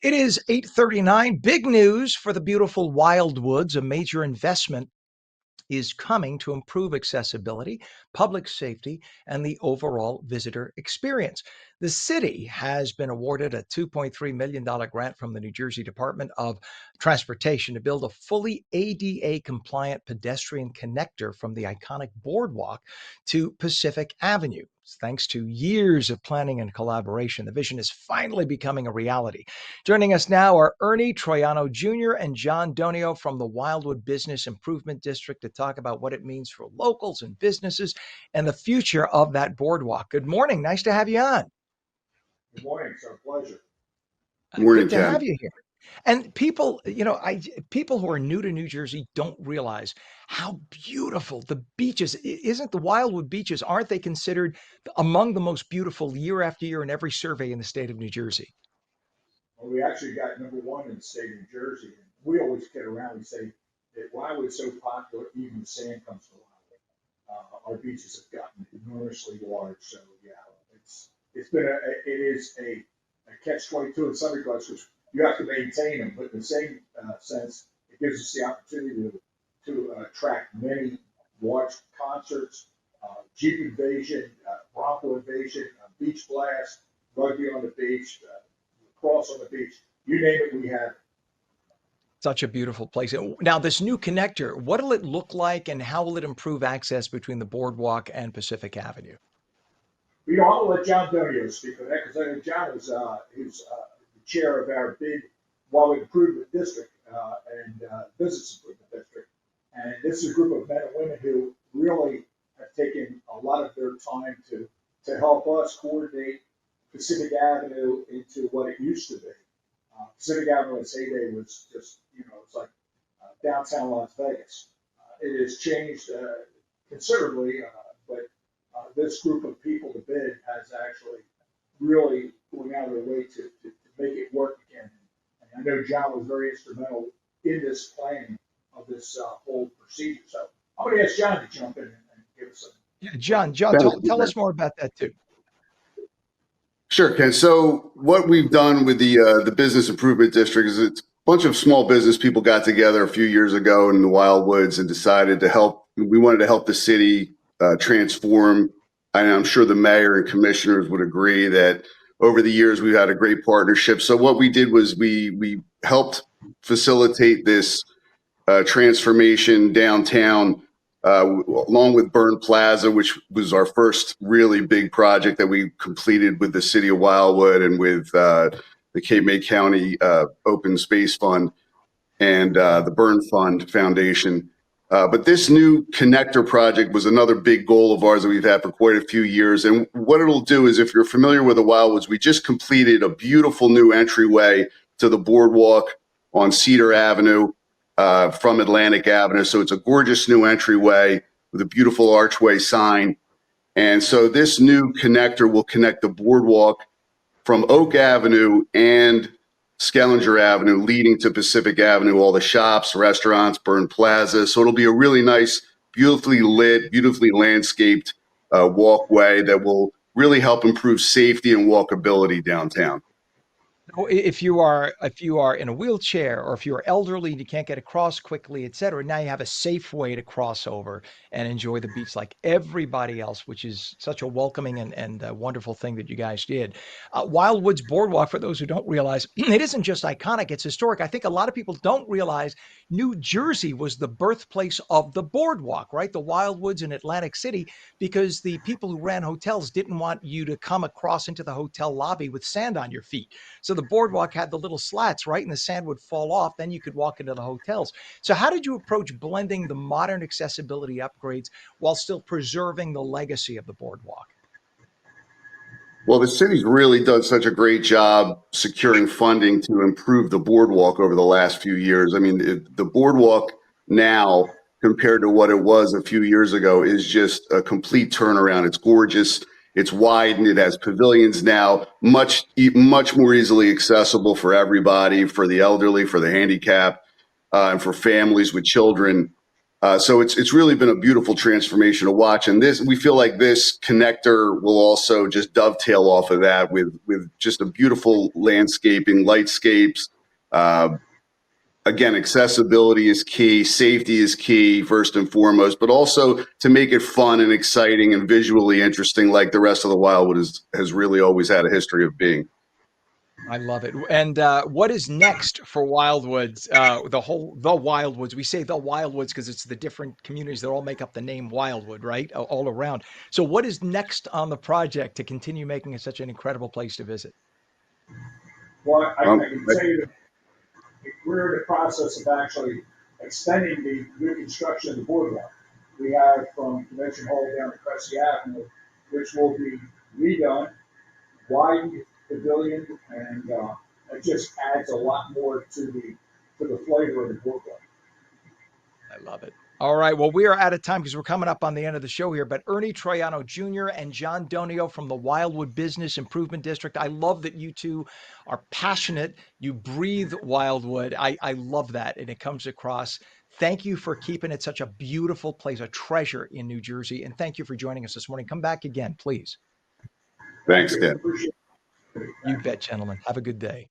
It is 8:39. Big news for the beautiful Wildwoods. A major investment is coming to improve accessibility, public safety, and the overall visitor experience. The city has been awarded a $2.3 million grant from the New Jersey Department of Transportation to build a fully ADA compliant pedestrian connector from the iconic Boardwalk to Pacific Avenue. Thanks to years of planning and collaboration, the vision is finally becoming a reality. Joining us now are Ernie Troiano Jr. and John Donio from the Wildwood Business Improvement District to talk about what it means for locals and businesses and the future of that boardwalk. Good morning. Nice to have you on. Good morning. It's our pleasure. Morning, Good to Ken. have you here. And people, people who are new to New Jersey don't realize how beautiful the beaches. Isn't the Wildwood beaches? Aren't they considered among the most beautiful year after year in every survey in the state of New Jersey? Well, we actually got #1 in the state of New Jersey. And we always kid around. We say that Wildwood's so popular, even the sand comes to Wildwood. Our beaches have gotten enormously large. So yeah, it is a catch-22 in some regards because you have to maintain them. But in the same sense, it gives us the opportunity to attract many large concerts, Jeep Invasion, Bronco Invasion, Beach Blast, rugby on the beach, cross on the beach. You name it, we have it. Such a beautiful place. Now, this new connector, what will it look like and how will it improve access between the boardwalk and Pacific Avenue? I'm going to let John Donio speak on that because I know John is the chair of our big Wildwood Improvement District and Business Improvement District. And this is a group of men and women who really have taken a lot of their time to help us coordinate Pacific Avenue into what it used to be. Pacific Avenue in its heyday was just, it's like downtown Las Vegas. It has changed considerably, but this group of people, the bid, has actually really going out of their way to make it work again. And I know John was very instrumental in this planning of this whole procedure. So I'm going to ask John to jump in and give us some. Yeah, John, tell us more about that too. Sure, Ken. So what we've done with the Business Improvement District is it's a bunch of small business people got together a few years ago in the Wildwoods and decided to help. We wanted to help the city transform. And I'm sure the mayor and commissioners would agree that over the years we've had a great partnership. So what we did was we helped facilitate this transformation downtown along with Burn Plaza, which was our first really big project that we completed with the city of Wildwood and with the Cape May County Open Space Fund and the Burn Fund Foundation. But this new connector project was another big goal of ours that we've had for quite a few years. And what it'll do is, if you're familiar with the Wildwoods, we just completed a beautiful new entryway to the boardwalk on Cedar Avenue from Atlantic Avenue. So it's a gorgeous new entryway with a beautiful archway sign. And so this new connector will connect the boardwalk from Oak Avenue and Skellinger Avenue, leading to Pacific Avenue, all the shops, restaurants, Burn Plaza. So it'll be a really nice, beautifully lit, beautifully landscaped walkway that will really help improve safety and walkability downtown. If you are in a wheelchair or if you're elderly and you can't get across quickly, et cetera, now you have a safe way to cross over and enjoy the beach like everybody else, which is such a welcoming and wonderful thing that you guys did. Wildwoods Boardwalk, for those who don't realize, it isn't just iconic, it's historic. I think a lot of people don't realize New Jersey was the birthplace of the boardwalk, right? The Wildwoods in Atlantic City, because the people who ran hotels didn't want you to come across into the hotel lobby with sand on your feet. So the boardwalk had the little slats, right? And the sand would fall off. Then you could walk into the hotels. So how did you approach blending the modern accessibility upgrades while still preserving the legacy of the boardwalk? Well, the city's really done such a great job securing funding to improve the boardwalk over the last few years. I mean, the boardwalk now compared to what it was a few years ago is just a complete turnaround. It's gorgeous. It's widened. It has pavilions now, much more easily accessible for everybody, for the elderly, for the handicapped, and for families with children. So it's really been a beautiful transformation to watch. And we feel like this connector will also just dovetail off of that with just a beautiful landscaping, lightscapes. Again, accessibility is key, safety is key first and foremost, but also to make it fun and exciting and visually interesting, like the rest of the Wildwood has really always had a history of being. I love it. And what is next for Wildwoods? The Wildwoods. We say the Wildwoods because it's the different communities that all make up the name Wildwood, right? All around. So, what is next on the project to continue making it such an incredible place to visit? Well, I can tell you that we're in the process of actually extending the new construction of the boardwalk. We have from Convention Hall down to Cressy Avenue, which will be redone, widened pavilion, and it just adds a lot more to the flavor of the boardwalk. I love it. All right. Well, we are out of time because we're coming up on the end of the show here. But Ernie Troiano Jr. and John Donio from the Wildwood Business Improvement District. I love that you two are passionate. You breathe Wildwood. I love that. And it comes across. Thank you for keeping it such a beautiful place, a treasure in New Jersey. And thank you for joining us this morning. Come back again, please. Thanks, Ken. Appreciate it. You bet, gentlemen. Have a good day.